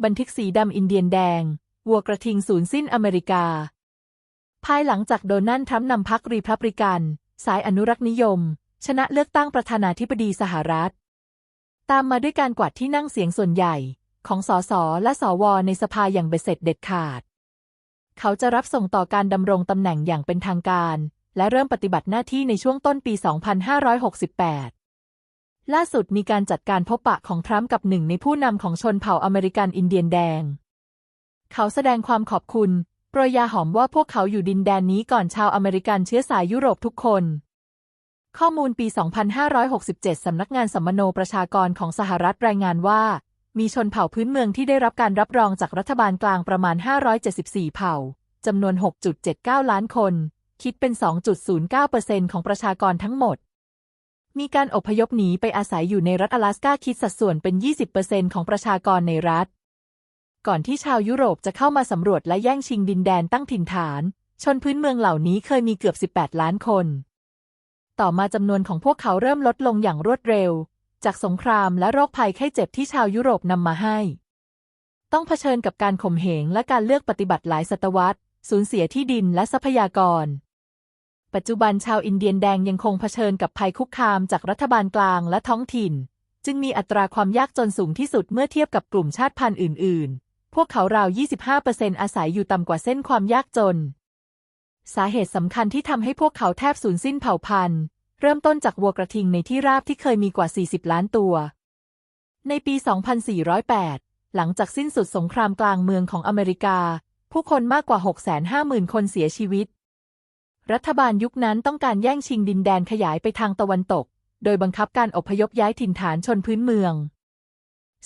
บันทึกสีดำอินเดียนแดงวัวกระทิงสูญสิ้นอเมริกาภายหลังจากโดนัลด์ทรัมป์นำพรรครีพับลิกันสายอนุรักษ์นิยมชนะเลือกตั้งประธานาธิบดีสหรัฐตามมาด้วยการกวาดที่นั่งเสียงส่วนใหญ่ของสสและสวในสภาอย่างเบ็ดเสร็จเด็ดขาดเขาจะรับส่งต่อการดำรงตำแหน่งอย่างเป็นทางการและเริ่มปฏิบัติหน้าที่ในช่วงต้นปี 2568 ล่าสุดมีการจัดการพบปะของทรัมป์กับหนึ่งในผู้นำของชนเผ่าอเมริกันอินเดียนแดงเขาแสดงความขอบคุณโปรยยาหอมว่าพวกเขาอยู่ดินแดนนี้ก่อนชาวอเมริกันเชื้อสายยุโรปทุกคนข้อมูลปี 2567 สำนักงานสัมมโนประชากรของสหรัฐรายงานว่ามีชนเผ่าพื้นเมืองที่ได้รับการรับรองจากรัฐบาลกลางประมาณ 574 เผ่าจำนวน 6.79 ล้านคนคิดเป็น 2.09% ของประชากรทั้งหมดมีการอพยพหนีไปอาศัยอยู่ในรัฐ阿拉斯าคิดสัดส่วนเป็น 20% ของประชากรในรัฐก่อนที่ชาวยุโรปจะเข้ามาสำรวจและแย่งชิงดินแดนตั้งถิ่นฐานชนพื้นเมืองเหล่านี้เคยมีเกือบ 18 ล้านคนต่อมาจำนวนของพวกเขาเริ่มลดลงอย่างรวดเร็วจากสงครามและโรคภัยไข้เจ็บที่ชาวยุโรปนำมาให้ต้องเผชิญกับการข่มเหงและการเลือกปฏิบัติหลายศตวรรษสูญเสียที่ดินและทรัพยากรปัจจุบันชาวอินเดียนแดงยังคงเผชิญกับภัยคุกคามจากรัฐบาลกลางและท้องถิ่นจึงมีอัตราความยากจนสูงที่สุดเมื่อเทียบกับกลุ่มชาติพันธุ์อื่นๆพวกเขาราว 25% อาศัยอยู่ต่ำกว่าเส้นความยากจนสาเหตุสำคัญที่ทำให้พวกเขาแทบสูญสิ้นเผ่าพันธุ์เริ่มต้นจากวัวกระทิงในที่ราบที่เคยมีกว่า 40 ล้านตัวในปี 2408 หลังจากสิ้นสุดสงครามกลางเมืองของอเมริกาผู้คนมากกว่า 650,000 คนเสียชีวิตรัฐบาลยุคนั้นต้องการแย่งชิงดินแดนขยายไปทางตะวันตกโดยบังคับการอพยพย้ายถิ่นฐานชนพื้นเมือง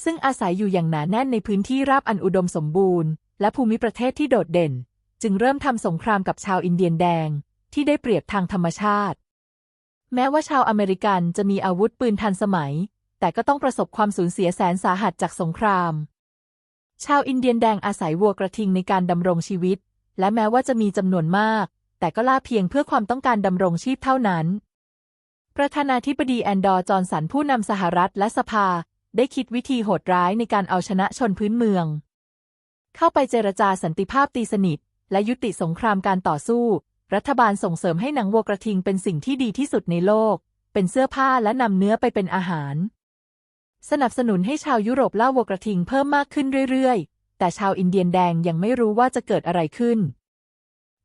ซึ่งอาศัยอยู่อย่างหนาแน่นในพื้นที่ราบอันอุดมสมบูรณ์และภูมิประเทศที่โดดเด่นจึงเริ่มทำสงครามกับชาวอินเดียนแดงที่ได้เปรียบทางธรรมชาติแม้ว่าชาวอเมริกันจะมีอาวุธปืนทันสมัยแต่ก็ต้องประสบความสูญเสียแสนสาหัสจากสงครามชาวอินเดียนแดงอาศัยวัวกระทิงในการดำรงชีวิตและแม้ว่าจะมีจำนวนมากแต่ก็ล่าเพียงเพื่อความต้องการดำรงชีพเท่านั้นประธานาธิบดีแอนดอร์ จอห์นสันผู้นำสหรัฐและสภาได้คิดวิธีโหดร้ายในการเอาชนะชนพื้นเมืองเข้าไปเจรจาสันติภาพตีสนิทและยุติสงครามการต่อสู้รัฐบาลส่งเสริมให้หนังวัวกระทิงเป็นสิ่งที่ดีที่สุดในโลกเป็นเสื้อผ้าและนำเนื้อไปเป็นอาหารสนับสนุนให้ชาวยุโรปล่าวัวกระทิงเพิ่มมากขึ้นเรื่อยๆแต่ชาวอินเดียนแดงยังไม่รู้ว่าจะเกิดอะไรขึ้น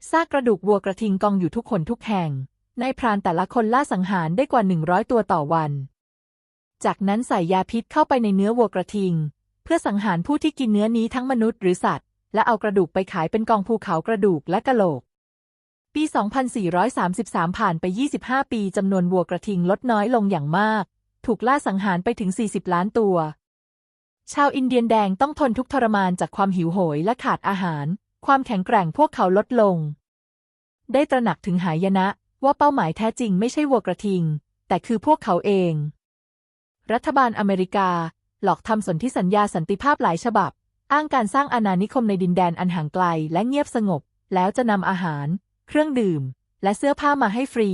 ซากกระดูกวัวกระทิงกองอยู่ทุกคนทุกแห่งนายพรานแต่ละคนล่าสังหารได้กว่า 100 ตัวต่อวันจากนั้นใส่ยาพิษเข้าไปในเนื้อวัวกระทิงเพื่อสังหารผู้ที่กินเนื้อนี้ทั้งมนุษย์หรือสัตว์และเอากระดูกไปขายเป็นกองภูเขากระดูกและกะโหลกปี 2433 ผ่านไป 25 ปีจำนวนวัวกระทิงลดน้อยลงอย่างมากถูกล่าสังหารไปถึง 40 ล้านตัวชาวอินเดียนแดงต้องทนทุกข์ทรมานจากความหิวโหยและขาดอาหารความแข็งแกร่งพวกเขาลดลงได้ตระหนักถึงหายนะว่าเป้าหมายแท้จริงไม่ใช่วัวกระทิงแต่คือพวกเขาเองรัฐบาลอเมริกาหลอกทำสนธิสัญญาสันติภาพหลายฉบับอ้างการสร้างอาณานิคมในดินแดนอันห่างไกลและเงียบสงบแล้วจะนำอาหารเครื่องดื่มและเสื้อผ้ามาให้ฟรี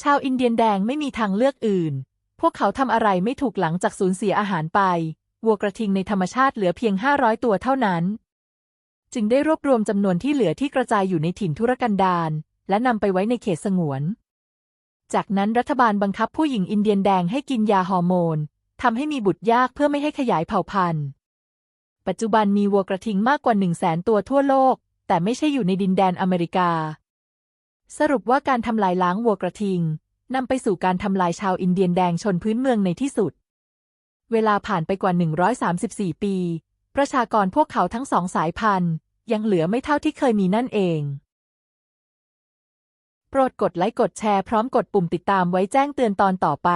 ชาวอินเดียนแดงไม่มีทางเลือกอื่นพวกเขาทำอะไรไม่ถูกหลังจากสูญเสียอาหารไปวัวกระทิงในธรรมชาติเหลือเพียง 500 ตัวเท่านั้นจึงได้รวบรวมจำนวนที่เหลือที่กระจายอยู่ในถิ่นทุรกันดารและนำไปไว้ในเขตสงวนจากนั้นรัฐบาลบังคับผู้หญิงอินเดียนแดงให้กินยาฮอร์โมนทำให้มีบุตรยากเพื่อไม่ให้ขยายเผ่าพันธุ์ปัจจุบันมีวัวกระทิงมากกว่า 100,000 ตัวทั่วโลกแต่ไม่ใช่อยู่ในดินแดนอเมริกาสรุปว่าการทำลายล้างวัวกระทิงนำไปสู่การทำลายชาวอินเดียนแดงชนพื้นเมืองในที่สุดเวลาผ่านไปกว่า 134 ปีประชากรพวกเขาทั้งสองสายพันธุ์ยังเหลือไม่เท่าที่เคยมีนั่นเองโปรดกดไลค์กดแชร์พร้อมกดปุ่มติดตามไว้แจ้งเตือนตอนต่อไป